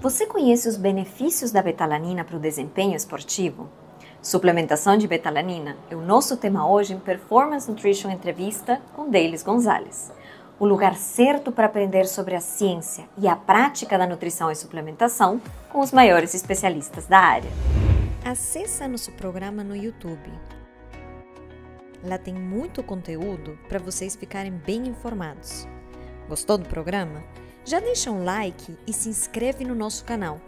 Você conhece os benefícios da betalanina para o desempenho esportivo? Suplementação de betalanina é o nosso tema hoje em Performance Nutrition Entrevista com Deilis Gonzalez. O lugar certo para aprender sobre a ciência e a prática da nutrição e suplementação com os maiores especialistas da área. Acesse nosso programa no YouTube. Lá tem muito conteúdo para vocês ficarem bem informados. Gostou do programa? Já deixa um like e se inscreve no nosso canal.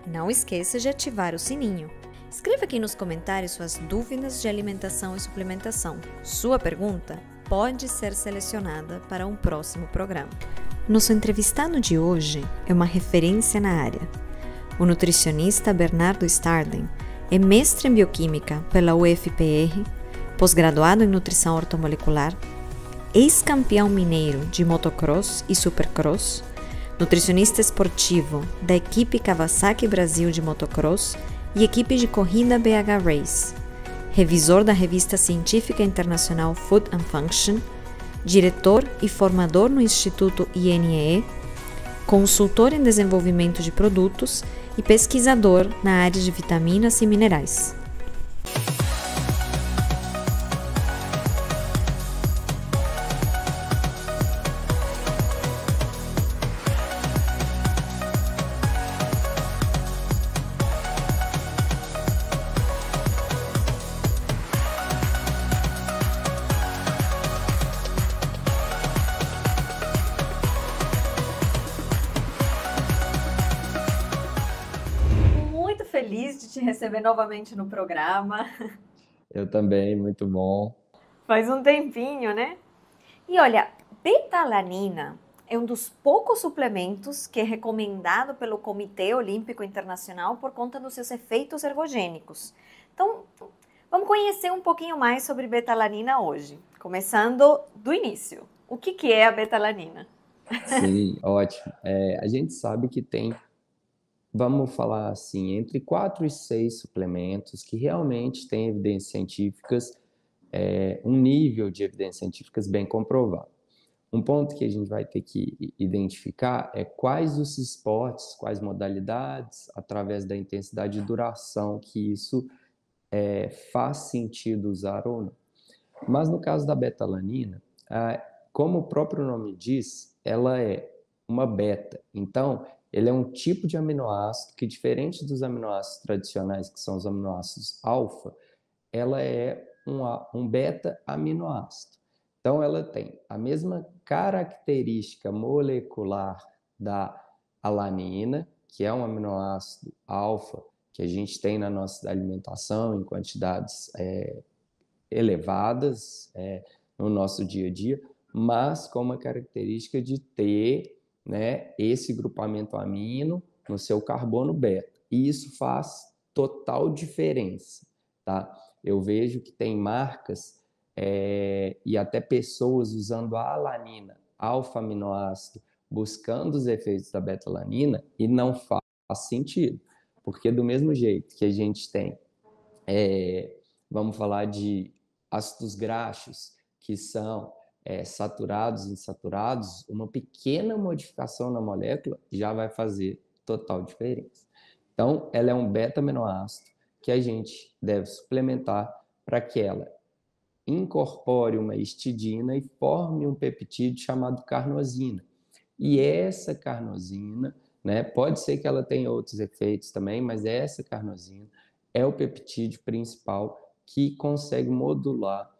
Não esqueça de ativar o sininho. Escreva aqui nos comentários suas dúvidas de alimentação e suplementação. Sua pergunta pode ser selecionada para um próximo programa. Nosso entrevistado de hoje é uma referência na área. O nutricionista Bernardo Starden é mestre em bioquímica pela UFPR, pós-graduado em nutrição ortomolecular, ex-campeão mineiro de motocross e supercross, nutricionista esportivo da equipe Kawasaki Brasil de motocross e equipe de corrida BH Race, revisor da revista científica internacional Food and Function, diretor e formador no Instituto INEE, consultor em desenvolvimento de produtos e pesquisador na área de vitaminas e minerais. Feliz de te receber novamente no programa. Eu também, muito bom. Faz um tempinho, né? E olha, betalanina é um dos poucos suplementos que é recomendado pelo Comitê Olímpico Internacional por conta dos seus efeitos ergogênicos. Então, vamos conhecer um pouquinho mais sobre betalanina hoje, começando do início. O que é a betalanina? Sim, ótimo. A gente sabe que tem, vamos falar assim, entre 4 e 6 suplementos que realmente têm evidências científicas, um nível de evidências científicas bem comprovado. Um ponto que a gente vai ter que identificar é quais os esportes, quais modalidades, através da intensidade e duração que isso faz sentido usar ou não. Mas no caso da betalanina, como o próprio nome diz, ela é uma beta. Então, ele é um tipo de aminoácido que, diferente dos aminoácidos tradicionais, que são os aminoácidos alfa, ela é um beta-aminoácido. Então, ela tem a mesma característica molecular da alanina, que é um aminoácido alfa que a gente tem na nossa alimentação em quantidades elevadas no nosso dia a dia, mas com uma característica de ter, né, esse grupamento amino no seu carbono beta. E isso faz total diferença, tá? Eu vejo que tem marcas e até pessoas usando a alanina, alfa-aminoácido, buscando os efeitos da betalanina e não faz sentido, porque do mesmo jeito que a gente tem, vamos falar de ácidos graxos, que são saturados e insaturados, uma pequena modificação na molécula já vai fazer total diferença. Então, ela é um beta-aminoácido que a gente deve suplementar para que ela incorpore uma histidina e forme um peptídeo chamado carnosina. E essa carnosina, né, pode ser que ela tenha outros efeitos também, mas essa carnosina é o peptídeo principal que consegue modular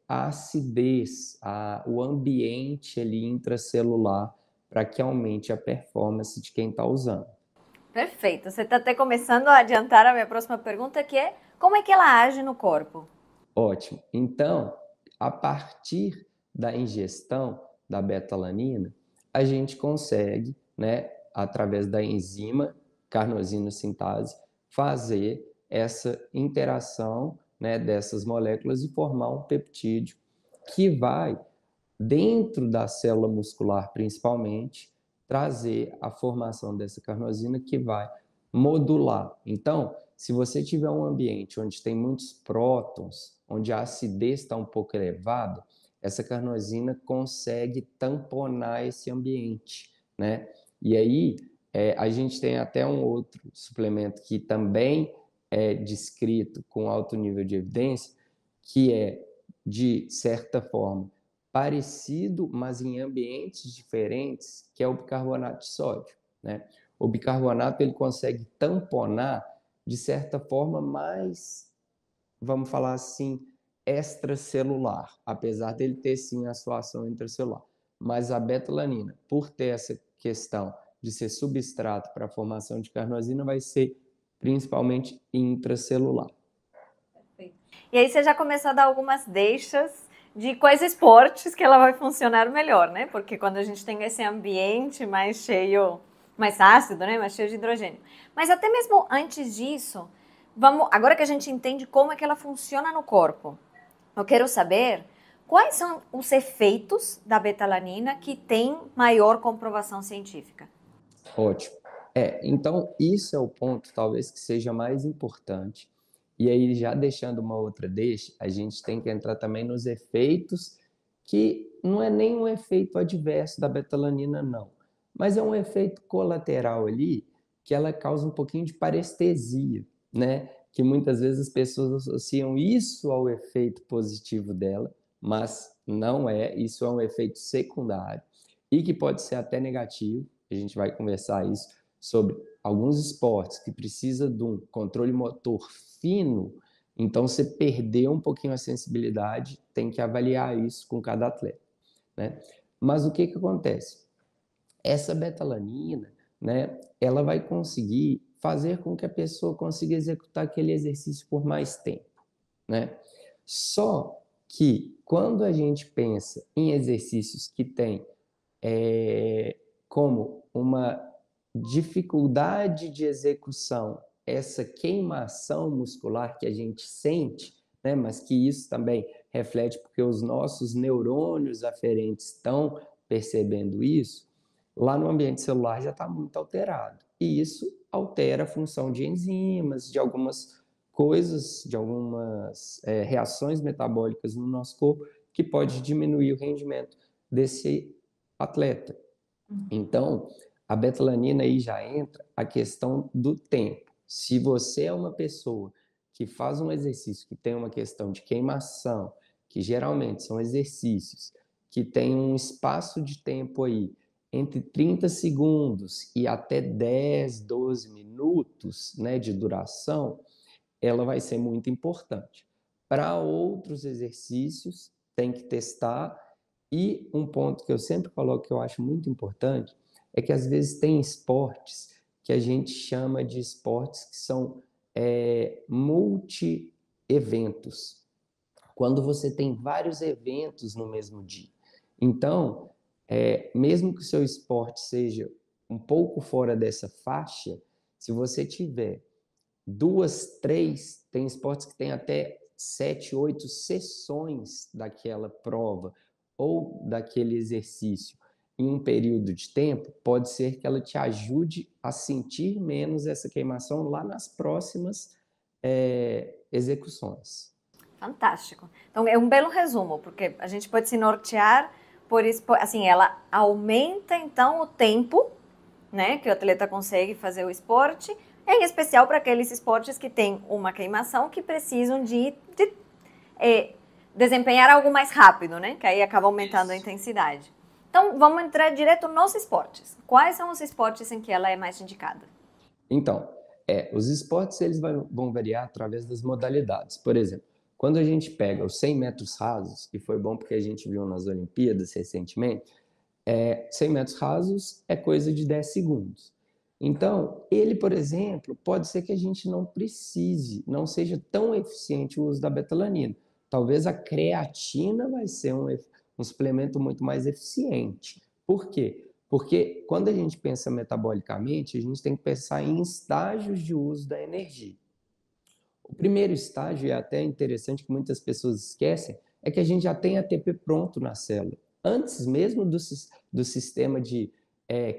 a acidez, o ambiente ali intracelular para que aumente a performance de quem está usando. Perfeito. Você está até começando a adiantar a minha próxima pergunta, que é como é que ela age no corpo? Ótimo. Então, a partir da ingestão da betalanina, a gente consegue, né, através da enzima carnosina-sintase, fazer essa interação, né, dessas moléculas e formar um peptídeo que vai, dentro da célula muscular principalmente, trazer a formação dessa carnosina que vai modular. Então, se você tiver um ambiente onde tem muitos prótons, onde a acidez está um pouco elevada, essa carnosina consegue tamponar esse ambiente, né? E aí, A gente tem até um outro suplemento que também é descrito com alto nível de evidência, que é, de certa forma, parecido, mas em ambientes diferentes, que é o bicarbonato de sódio, né? O bicarbonato ele consegue tamponar, de certa forma, mais, vamos falar assim, extracelular, apesar dele ter sim a sua ação intracelular. Mas a betalanina, por ter essa questão de ser substrato para a formação de carnosina, vai ser principalmente intracelular. E aí você já começou a dar algumas deixas de quais esportes que ela vai funcionar melhor, né? Porque quando a gente tem esse ambiente mais cheio, mais ácido, né? Mais cheio de hidrogênio. Mas até mesmo antes disso, agora que a gente entende como é que ela funciona no corpo, eu quero saber quais são os efeitos da betalanina que têm maior comprovação científica. Ótimo. Então, isso é o ponto, talvez, que seja mais importante. E aí, já deixando uma outra deixa, a gente tem que entrar também nos efeitos, que não é nem um efeito adverso da betalanina, não. Mas é um efeito colateral ali, que ela causa um pouquinho de parestesia, né? Que muitas vezes as pessoas associam isso ao efeito positivo dela, mas não é. Isso é um efeito secundário e que pode ser até negativo. A gente vai conversar isso sobre alguns esportes que precisa de um controle motor fino, então você perdeu um pouquinho a sensibilidade, tem que avaliar isso com cada atleta, né? Mas o que acontece? Essa betalanina, né, ela vai conseguir fazer com que a pessoa consiga executar aquele exercício por mais tempo, né? Só que quando a gente pensa em exercícios que têm como uma dificuldade de execução, essa queimação muscular que a gente sente, né, mas que isso também reflete porque os nossos neurônios aferentes estão percebendo isso, lá no ambiente celular já está muito alterado. E isso altera a função de enzimas, de algumas coisas, de algumas reações metabólicas no nosso corpo, que pode diminuir o rendimento desse atleta. Então, a betalanina aí já entra a questão do tempo. Se você é uma pessoa que faz um exercício que tem uma questão de queimação, que geralmente são exercícios que tem um espaço de tempo aí entre 30 segundos e até 10, 12 minutos, né, de duração, ela vai ser muito importante. Para outros exercícios, tem que testar. E um ponto que eu sempre coloco que eu acho muito importante é que às vezes tem esportes que a gente chama de esportes que são multi-eventos. Quando você tem vários eventos no mesmo dia. Então, mesmo que o seu esporte seja um pouco fora dessa faixa, se você tiver 2, 3, tem esportes que tem até 7, 8 sessões daquela prova ou daquele exercício em um período de tempo, pode ser que ela te ajude a sentir menos essa queimação lá nas próximas execuções. Fantástico. Então, é um belo resumo, porque a gente pode se nortear por isso, assim, ela aumenta, então, o tempo, né, que o atleta consegue fazer o esporte, em especial para aqueles esportes que têm uma queimação que precisam de desempenhar algo mais rápido, né, que aí acaba aumentando a intensidade. Então, vamos entrar direto nos esportes. Quais são os esportes em que ela é mais indicada? Então, os esportes eles vão variar através das modalidades. Por exemplo, quando a gente pega os 100 metros rasos, e foi bom porque a gente viu nas Olimpíadas recentemente, 100 metros rasos é coisa de 10 segundos. Então, ele, por exemplo, pode ser que a gente não precise, não seja tão eficiente o uso da betalanina. Talvez a creatina vai ser um suplemento muito mais eficiente. Por quê? Porque quando a gente pensa metabolicamente, a gente tem que pensar em estágios de uso da energia. O primeiro estágio, e é até interessante que muitas pessoas esquecem, é que a gente já tem ATP pronto na célula. Antes mesmo do sistema de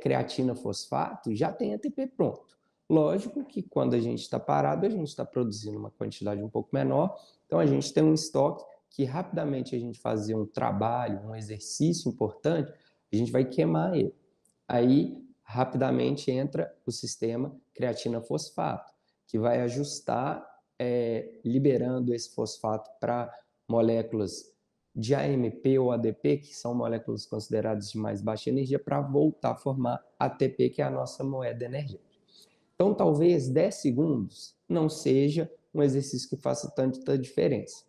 creatina fosfato, já tem ATP pronto. Lógico que quando a gente está parado, a gente está produzindo uma quantidade um pouco menor, então a gente tem um estoque que rapidamente a gente fazer um trabalho, um exercício importante, a gente vai queimar ele. Aí, rapidamente entra o sistema creatina-fosfato, que vai ajustar, liberando esse fosfato para moléculas de AMP ou ADP, que são moléculas consideradas de mais baixa energia, para voltar a formar ATP, que é a nossa moeda energética. Então, talvez 10 segundos não seja um exercício que faça tanta diferença.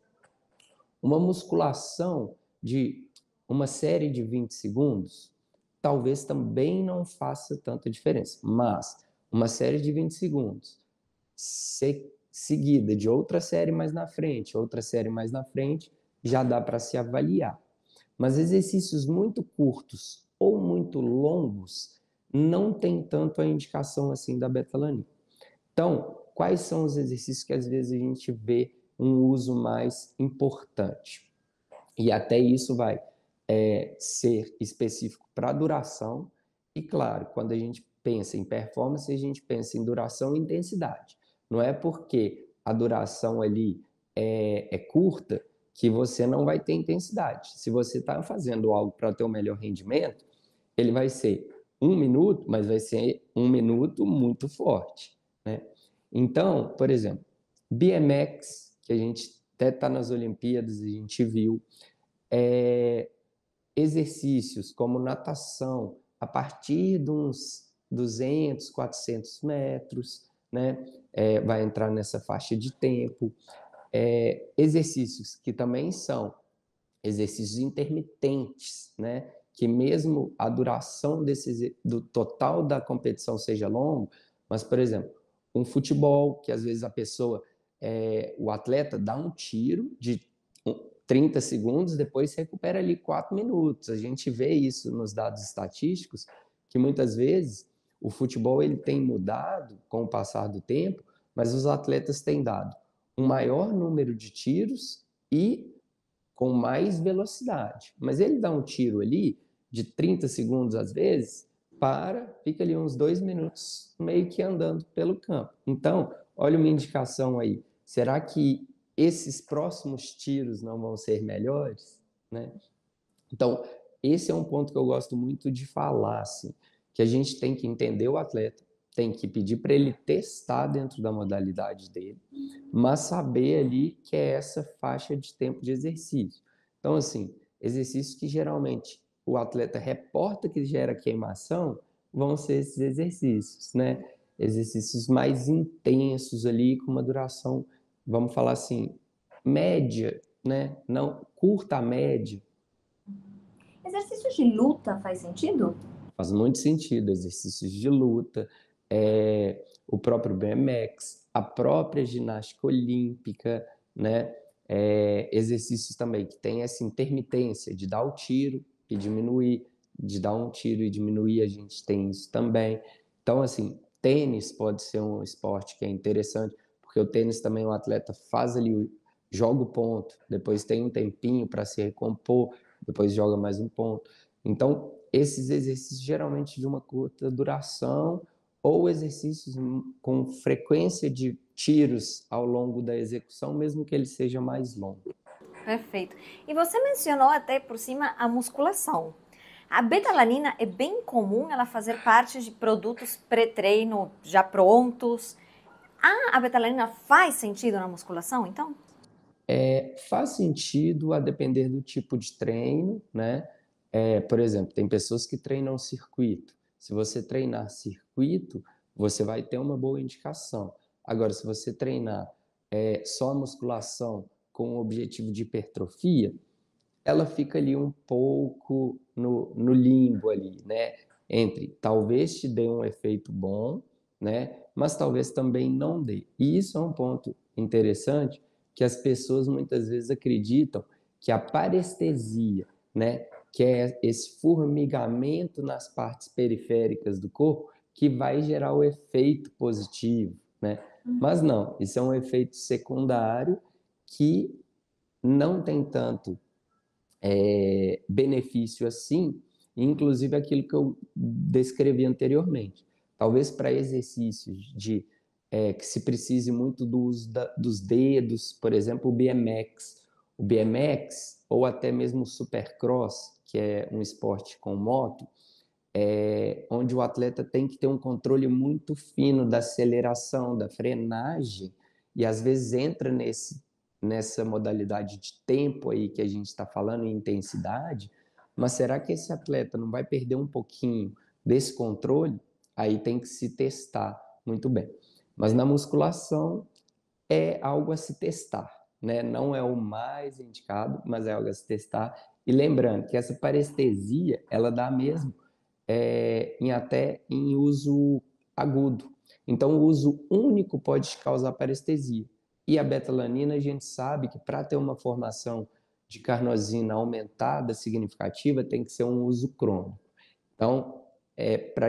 Uma musculação de uma série de 20 segundos, talvez também não faça tanta diferença, mas uma série de 20 segundos, seguida de outra série mais na frente, outra série mais na frente, já dá para se avaliar. Mas exercícios muito curtos ou muito longos não tem tanto a indicação assim da betalanina. Então, quais são os exercícios que às vezes a gente vê um uso mais importante? E até isso vai ser específico para a duração. E claro, quando a gente pensa em performance, a gente pensa em duração e intensidade. Não é porque a duração ali é curta que você não vai ter intensidade. Se você está fazendo algo para ter o melhor rendimento, ele vai ser 1 minuto, mas vai ser 1 minuto muito forte, né? Então, por exemplo, BMX, que a gente até está nas Olimpíadas, a gente viu, exercícios como natação a partir de uns 200, 400 metros, né? Vai entrar nessa faixa de tempo. Exercícios que também são exercícios intermitentes, né? Que mesmo a duração do total da competição seja longo, mas, por exemplo, um futebol, que às vezes a pessoa, o atleta dá um tiro de 30 segundos, depois se recupera ali 4 minutos. A gente vê isso nos dados estatísticos, que muitas vezes o futebol ele tem mudado com o passar do tempo, mas os atletas têm dado um maior número de tiros e com mais velocidade. Mas ele dá um tiro ali de 30 segundos às vezes, fica ali uns 2 minutos meio que andando pelo campo. Então, olha uma indicação aí. Será que esses próximos tiros não vão ser melhores, né? Então, esse é um ponto que eu gosto muito de falar, assim, que a gente tem que entender o atleta, tem que pedir para ele testar dentro da modalidade dele, mas saber ali que é essa faixa de tempo de exercício. Então, assim, exercícios que geralmente o atleta reporta que gera queimação vão ser esses exercícios, né? Exercícios mais intensos ali, com uma duração, vamos falar assim, média, né? Não curta, média. Exercícios de luta faz sentido? Faz muito sentido, exercícios de luta, o próprio BMX, a própria ginástica olímpica, né? Exercícios também que tem essa intermitência de dar o tiro e diminuir, de dar um tiro e diminuir, a gente tem isso também. Então, assim, tênis pode ser um esporte que é interessante, porque o tênis também o atleta faz ali, joga o ponto, depois tem um tempinho para se recompor, depois joga mais um ponto. Então, esses exercícios geralmente de uma curta duração ou exercícios com frequência de tiros ao longo da execução, mesmo que ele seja mais longo. Perfeito. E você mencionou até por cima a musculação. A betalanina é bem comum ela fazer parte de produtos pré-treino já prontos. A betalanina faz sentido na musculação, então? Faz sentido a depender do tipo de treino, né? Por exemplo, tem pessoas que treinam circuito. Se você treinar circuito, você vai ter uma boa indicação. Agora, se você treinar só a musculação com o objetivo de hipertrofia, ela fica ali um pouco no limbo ali, né? Entre talvez te dê um efeito bom, né? Mas talvez também não dê. E isso é um ponto interessante, que as pessoas muitas vezes acreditam que a parestesia, né? Que é esse formigamento nas partes periféricas do corpo, que vai gerar o efeito positivo, né? Mas não, isso é um efeito secundário que não tem tanto benefício assim, inclusive aquilo que eu descrevi anteriormente. Talvez para exercícios que se precise muito do uso dos dedos, por exemplo, o BMX. O BMX, ou até mesmo o Supercross, que é um esporte com moto, onde o atleta tem que ter um controle muito fino da aceleração, da frenagem, e às vezes entra nessa modalidade de tempo aí que a gente está falando, em intensidade, mas será que esse atleta não vai perder um pouquinho desse controle? Aí tem que se testar muito bem. Mas na musculação é algo a se testar, né? Não é o mais indicado, mas é algo a se testar. E lembrando que essa parestesia, ela dá mesmo até em uso agudo. Então, o uso único pode causar parestesia. E a betalanina, a gente sabe que para ter uma formação de carnosina aumentada, significativa, tem que ser um uso crônico. Então, para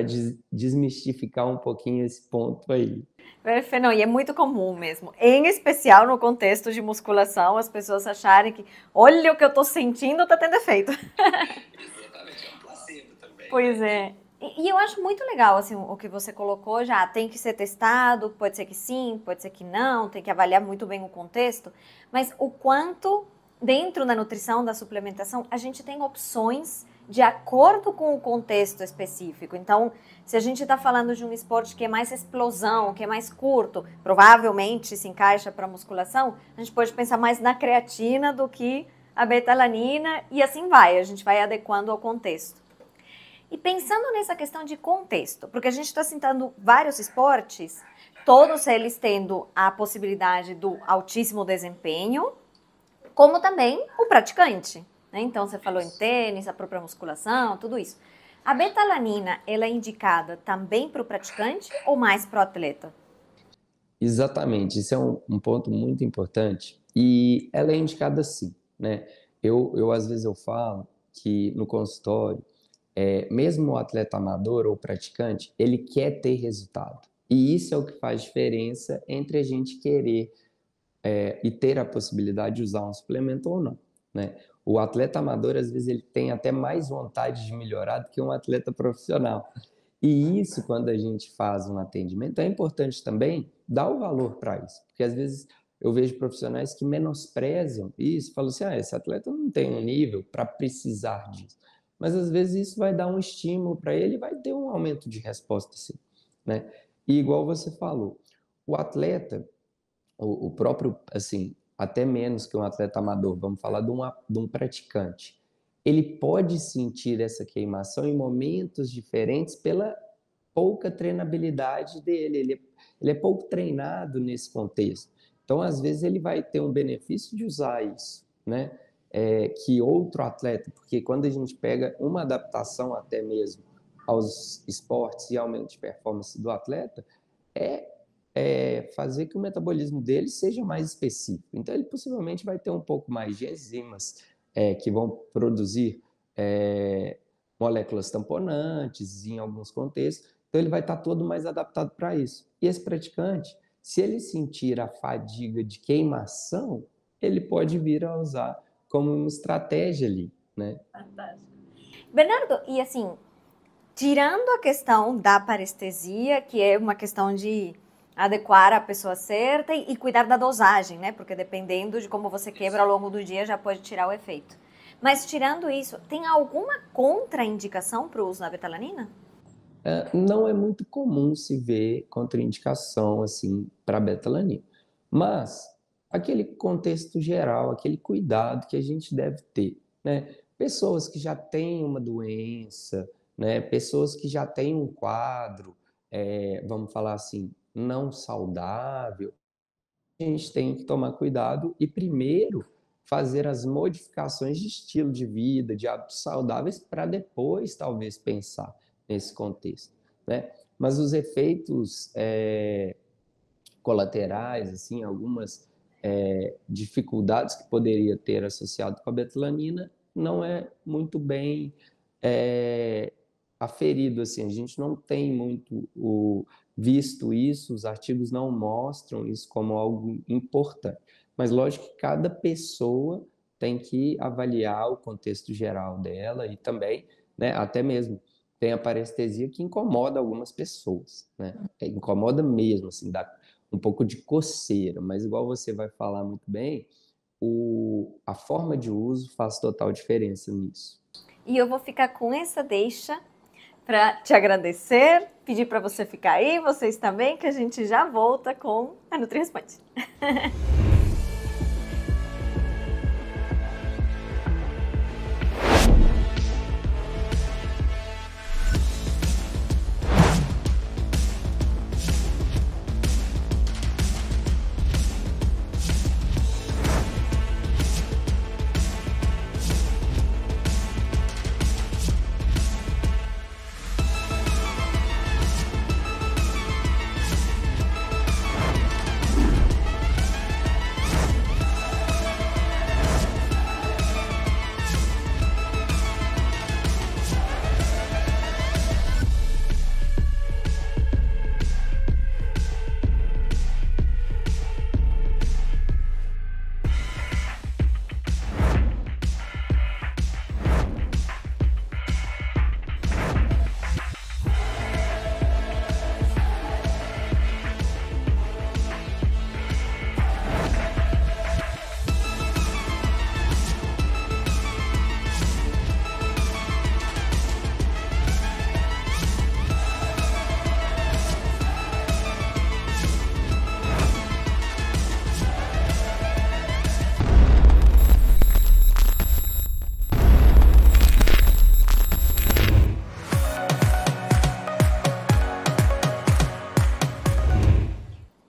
desmistificar um pouquinho esse ponto aí. Perfeito, não, e é muito comum mesmo, em especial no contexto de musculação, as pessoas acharem que, olha o que eu tô sentindo, tá tendo efeito. Exatamente, é um placebo também. Pois é. E eu acho muito legal, assim, o que você colocou já, tem que ser testado, pode ser que sim, pode ser que não, tem que avaliar muito bem o contexto, mas o quanto, dentro da nutrição, da suplementação, a gente tem opções de acordo com o contexto específico. Então, se a gente está falando de um esporte que é mais explosão, que é mais curto, provavelmente se encaixa para musculação, a gente pode pensar mais na creatina do que a betalanina, e assim vai, a gente vai adequando ao contexto. E pensando nessa questão de contexto, porque a gente está citando vários esportes, todos eles tendo a possibilidade do altíssimo desempenho, como também o praticante, né? Então, você falou em tênis, a própria musculação, tudo isso. A betalanina, ela é indicada também para o praticante ou mais para o atleta? Exatamente, isso é um ponto muito importante e ela é indicada sim, né? Às vezes eu falo que no consultório, mesmo o atleta amador ou praticante, ele quer ter resultado. E isso é o que faz diferença entre a gente querer e ter a possibilidade de usar um suplemento ou não, né? O atleta amador, às vezes, ele tem até mais vontade de melhorar do que um atleta profissional. E isso, quando a gente faz um atendimento, é importante também dar o valor para isso, porque às vezes eu vejo profissionais que menosprezam isso, falam assim, esse atleta não tem um nível para precisar disso. Mas às vezes isso vai dar um estímulo para ele e vai ter um aumento de resposta, sim, né? E igual você falou, o atleta, o próprio, assim, até menos que um atleta amador, vamos falar de um praticante, ele pode sentir essa queimação em momentos diferentes pela pouca treinabilidade dele, ele é pouco treinado nesse contexto. Então, às vezes, ele vai ter um benefício de usar isso, né? Que outro atleta, porque quando a gente pega uma adaptação até mesmo aos esportes e aumento de performance do atleta, é fazer que o metabolismo dele seja mais específico. Então, ele possivelmente vai ter um pouco mais de enzimas que vão produzir moléculas tamponantes em alguns contextos. Então, ele vai estar todo mais adaptado para isso. E esse praticante, se ele sentir a fadiga de queimação, ele pode vir a usar como uma estratégia ali, né? Fantástico. Bernardo, e assim, tirando a questão da parestesia, que é uma questão de adequar a pessoa certa e cuidar da dosagem, né? Porque dependendo de como você quebra ao longo do dia, já pode tirar o efeito. Mas tirando isso, tem alguma contraindicação para o uso da betalanina? Não é muito comum se ver contraindicação assim para betalanina, mas aquele contexto geral, aquele cuidado que a gente deve ter, né? Pessoas que já têm uma doença, né? Pessoas que já têm um quadro, vamos falar assim, não saudável, a gente tem que tomar cuidado e primeiro fazer as modificações de estilo de vida, de hábitos saudáveis, para depois talvez pensar nesse contexto, né? Mas os efeitos colaterais, assim, algumas dificuldades que poderia ter associado com a betalanina, não é muito bem é, aferido, assim, a gente não tem muito visto isso, os artigos não mostram isso como algo importante, mas lógico que cada pessoa tem que avaliar o contexto geral dela e também, né, até mesmo tem a parestesia que incomoda algumas pessoas, né? Incomoda mesmo, assim, dá um pouco de coceira, mas igual você vai falar muito bem, a forma de uso faz total diferença nisso. E eu vou ficar com essa deixa para te agradecer, pedir para você ficar aí, vocês também, que a gente já volta com a Nutri Responde.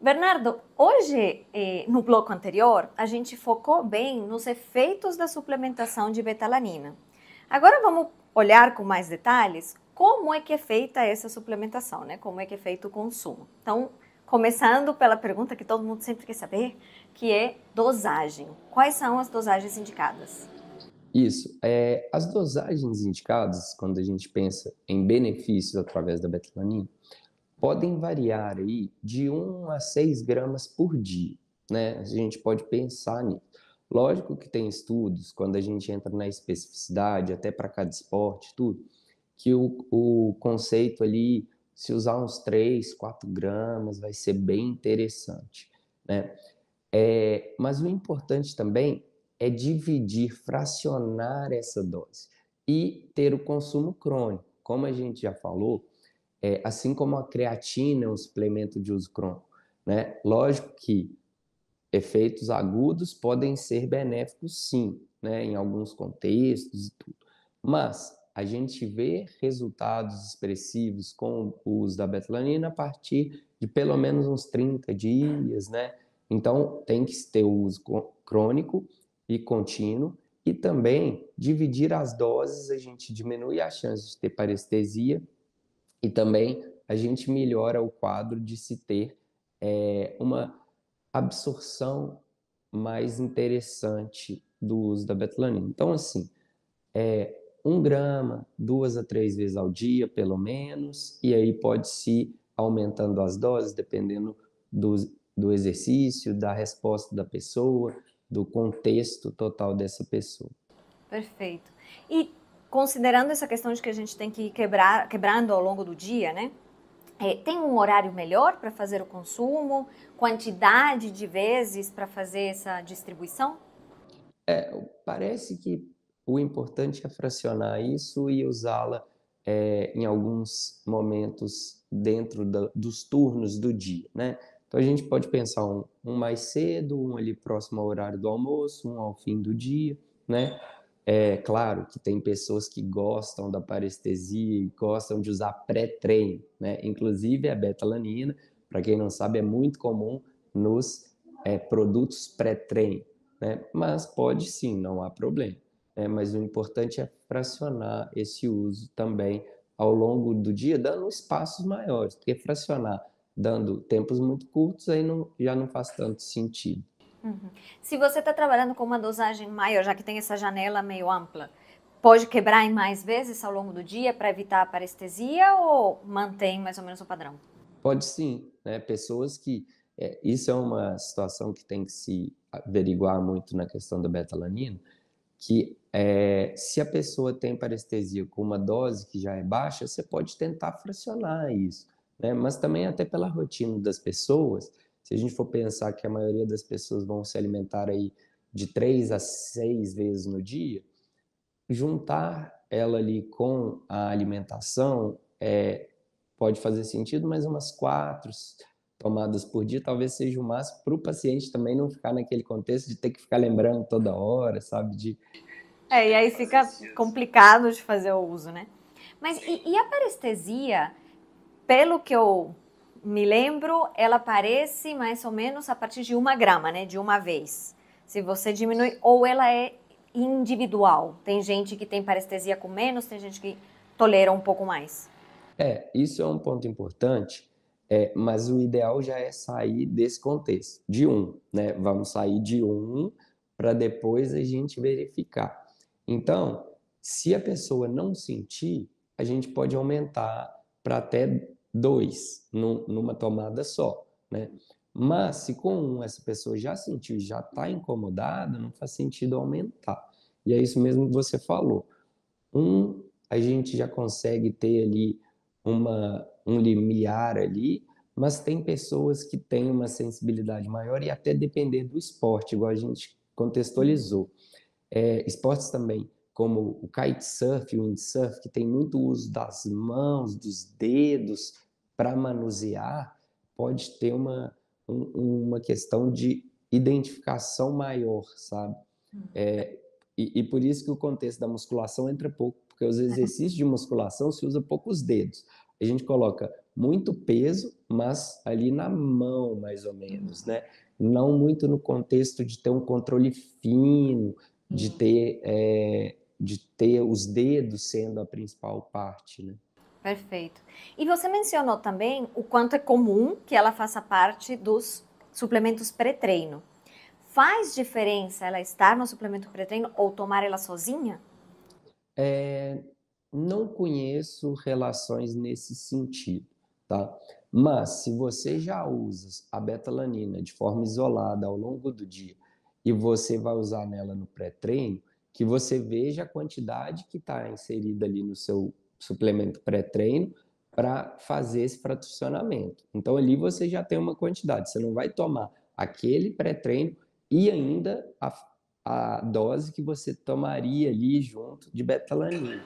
Bernardo, hoje, no bloco anterior, a gente focou bem nos efeitos da suplementação de betalanina. Agora vamos olhar com mais detalhes como é que é feita essa suplementação, né? Como é que é feito o consumo. Então, começando pela pergunta que todo mundo sempre quer saber, que é dosagem. Quais são as dosagens indicadas? Isso. As dosagens indicadas, quando a gente pensa em benefícios através da betalanina, podem variar aí de 1 a 6 gramas por dia, né? A gente pode pensar nisso. Lógico que tem estudos, quando a gente entra na especificidade, até para cada esporte, tudo, que o conceito ali, se usar uns 3, 4 gramas, vai ser bem interessante, né? Mas o importante também é dividir, fracionar essa dose e ter o consumo crônico. Como a gente já falou, assim como a creatina é um suplemento de uso crônico, né? Lógico que efeitos agudos podem ser benéficos, sim, né? Em alguns contextos e tudo. Mas a gente vê resultados expressivos com o uso da betalanina a partir de pelo menos uns 30 dias, né? Então, tem que ter o uso crônico e contínuo e também dividir as doses, a gente diminui a chance de ter parestesia e também a gente melhora o quadro de se ter uma absorção mais interessante do uso da betalanina. Então, assim, 1 grama, 2 a 3 vezes ao dia, pelo menos, e aí pode-se ir aumentando as doses, dependendo do exercício, da resposta da pessoa, do contexto total dessa pessoa. Perfeito. E considerando essa questão de que a gente tem que ir quebrando ao longo do dia, né? Tem um horário melhor para fazer o consumo? Quantidade de vezes para fazer essa distribuição? Parece que o importante é fracionar isso e usá-la em alguns momentos dentro dos turnos do dia, né? Então a gente pode pensar um mais cedo, um ali próximo ao horário do almoço, um ao fim do dia, né? É claro que tem pessoas que gostam da parestesia e gostam de usar pré-treino, né? Inclusive a betalanina, para quem não sabe, é muito comum nos produtos pré-treino, né? Mas pode sim, não há problema, né? Mas o importante é fracionar esse uso também ao longo do dia, dando espaços maiores, porque fracionar dando tempos muito curtos aí já não faz tanto sentido. Uhum. Se você está trabalhando com uma dosagem maior, já que tem essa janela meio ampla, pode quebrar em mais vezes ao longo do dia para evitar a parestesia ou mantém mais ou menos o padrão? Pode sim, né? Pessoas que... isso é uma situação que tem que se averiguar muito na questão da betalanina, que se a pessoa tem parestesia com uma dose que já é baixa, você pode tentar fracionar isso, né? Mas também até pela rotina das pessoas, se a gente for pensar que a maioria das pessoas vão se alimentar aí de 3 a 6 vezes no dia, juntar ela ali com a alimentação pode fazer sentido, mas umas 4 tomadas por dia talvez seja o máximo para o paciente também não ficar naquele contexto de ter que ficar lembrando toda hora, sabe? E aí fica complicado de fazer o uso, né? Mas e a parestesia, pelo que eu me lembro, ela aparece mais ou menos a partir de 1 grama, né? De uma vez. Se você diminui, ou ela é individual. Tem gente que tem parestesia com menos, tem gente que tolera um pouco mais. Isso é um ponto importante, mas o ideal já é sair desse contexto, de 1, né? Vamos sair de 1 para depois a gente verificar. Então, se a pessoa não sentir, a gente pode aumentar para até 2 numa tomada só, né? Mas se com 1 essa pessoa já sentiu, já está incomodada, não faz sentido aumentar. E é isso mesmo que você falou. A gente já consegue ter ali um limiar ali, mas tem pessoas que têm uma sensibilidade maior e até depender do esporte, igual a gente contextualizou. Esportes também, como o kitesurf e o windsurf, que tem muito uso das mãos, dos dedos para manusear, pode ter uma questão de identificação maior, sabe? E por isso que o contexto da musculação entra pouco, porque os exercícios de musculação se usa poucos dedos. A gente coloca muito peso, mas ali na mão, mais ou menos, né? Não muito no contexto de ter um controle fino, de ter os dedos sendo a principal parte, né? Perfeito. E você mencionou também o quanto é comum que ela faça parte dos suplementos pré-treino. Faz diferença ela estar no suplemento pré-treino ou tomar ela sozinha? Não conheço relações nesse sentido, tá? Mas se você já usa a betalanina de forma isolada ao longo do dia e você vai usar nela no pré-treino, que você veja a quantidade que está inserida ali no seu suplemento pré-treino para fazer esse fracionamento. Então ali você já tem uma quantidade, você não vai tomar aquele pré-treino e ainda a dose que você tomaria ali junto de betalanina,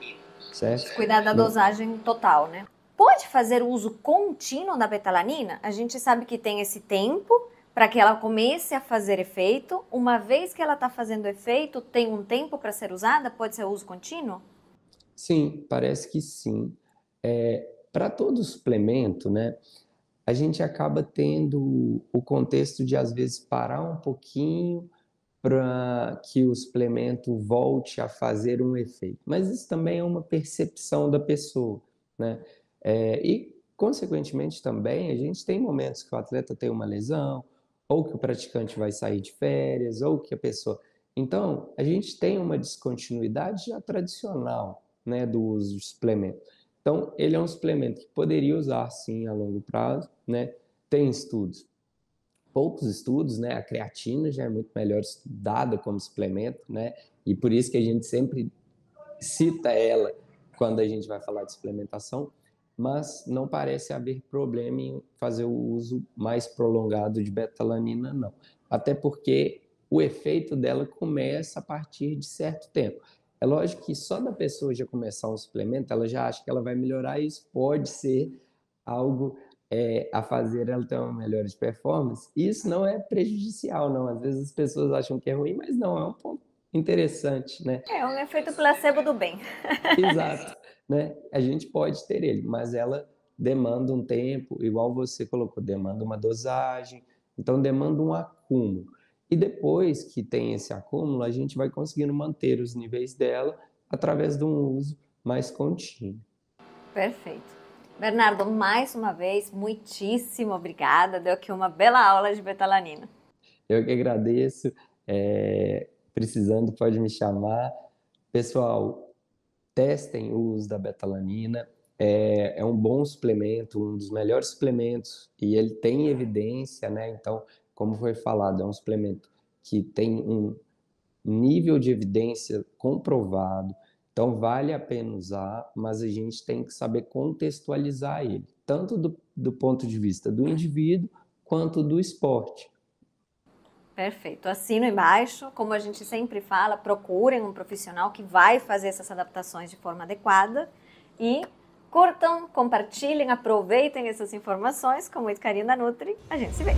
certo? Cuidar da dosagem total, né? Pode fazer uso contínuo da betalanina? A gente sabe que tem esse tempo para que ela comece a fazer efeito. Uma vez que ela está fazendo efeito, tem um tempo para ser usada? Pode ser uso contínuo? Sim, parece que sim. Para todo suplemento, né, a gente acaba tendo o contexto de, às vezes, parar um pouquinho para que o suplemento volte a fazer um efeito. Mas isso também é uma percepção da pessoa, né? E, consequentemente, também a gente tem momentos que o atleta tem uma lesão, ou que o praticante vai sair de férias, ou que a pessoa. Então, a gente tem uma descontinuidade já tradicional, né, do uso de suplemento. Então, ele é um suplemento que poderia usar, sim, a longo prazo, né? Tem estudos, poucos estudos, né? A creatina já é muito melhor estudada como suplemento, né? E por isso que a gente sempre cita ela quando a gente vai falar de suplementação, mas não parece haver problema em fazer o uso mais prolongado de betalanina, não. Até porque o efeito dela começa a partir de certo tempo. É lógico que só da pessoa já começar um suplemento, ela já acha que ela vai melhorar, e isso pode ser algo a fazer ela ter uma melhora de performance. Isso não é prejudicial, não. Às vezes as pessoas acham que é ruim, mas não, é um ponto interessante, né? É um efeito placebo do bem. Exato, né? A gente pode ter ele, mas ela demanda um tempo, igual você colocou, demanda uma dosagem, então demanda um acúmulo. E depois que tem esse acúmulo, a gente vai conseguindo manter os níveis dela através de um uso mais contínuo. Perfeito. Bernardo, mais uma vez, muitíssimo obrigada. Deu aqui uma bela aula de betalanina. Eu que agradeço. Precisando, pode me chamar. Pessoal, testem o uso da betalanina. É um bom suplemento, um dos melhores suplementos, e ele tem evidência, né? Então, como foi falado, é um suplemento que tem um nível de evidência comprovado. Então, vale a pena usar, mas a gente tem que saber contextualizar ele, tanto do ponto de vista do indivíduo quanto do esporte. Perfeito. Assino embaixo. Como a gente sempre fala, procurem um profissional que vai fazer essas adaptações de forma adequada e Curtam, compartilhem, aproveitem essas informações. Com muito carinho da Nutri, a gente se vê.